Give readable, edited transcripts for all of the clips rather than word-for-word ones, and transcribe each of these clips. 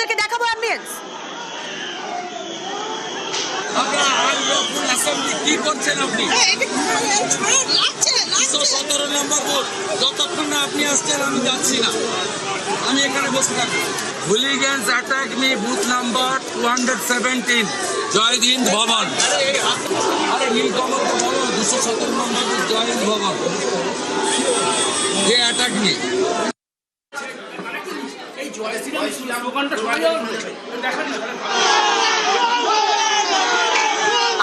আপনাদেরকে দেখাবো অ্যাম্বিয়েন্স। কি করছেন আপনি? 17 নম্বর বুথ, যতক্ষণ না আপনি আসছেন আমি যাচ্ছি না, আমি এখানে বসে থাকবো। হুলিগেন্স অ্যাটাক মি বুথ নাম্বার 217 জয় হিন্দ ভবন। আরে নীলকমল তো বলো 217 নম্বর বুথ জয় হিন্দ ভবন। যে অ্যাটাক মি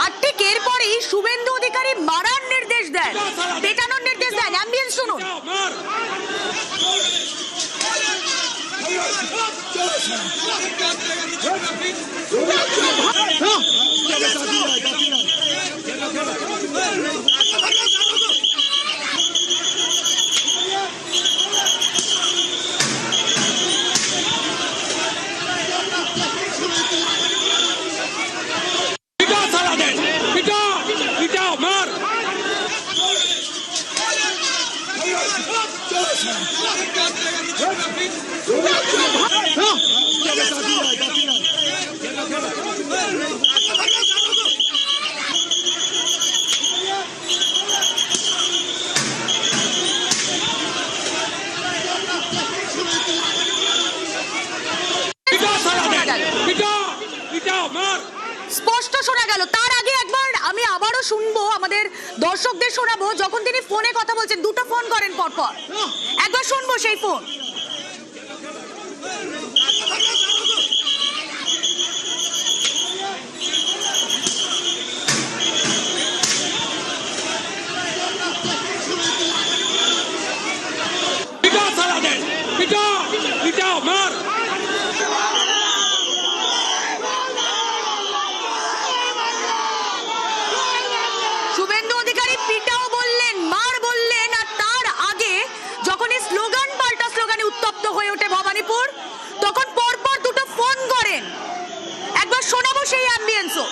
আর ঠিক এরপরেই শুভেন্দু অধিকারী মারার নির্দেশ দেন, পেটানোর নির্দেশ দেন। অ্যাম্বিয়েন্স শুনুন। স্পষ্ট শোনা গেল। তার আগে একবার আমি আবারও শুনবো, আমাদের দর্শকদের শোনাবো যখন তিনি ফোনে কথা বলছেন, দুটো ফোন করেন পরপর, একবার শুনবো সেই ফোন। শুভেন্দু অধিকারী পিটাও বললেন, মার বললেন, আর তার আগে যখন এই স্লোগান পাল্টা স্লোগানে উত্তপ্ত হয়ে ওঠে ভবানীপুর, তখন পরপর দুটো ফোন করেন। একবার শোনাবো সেই অ্যাম্বিয়েন্সও।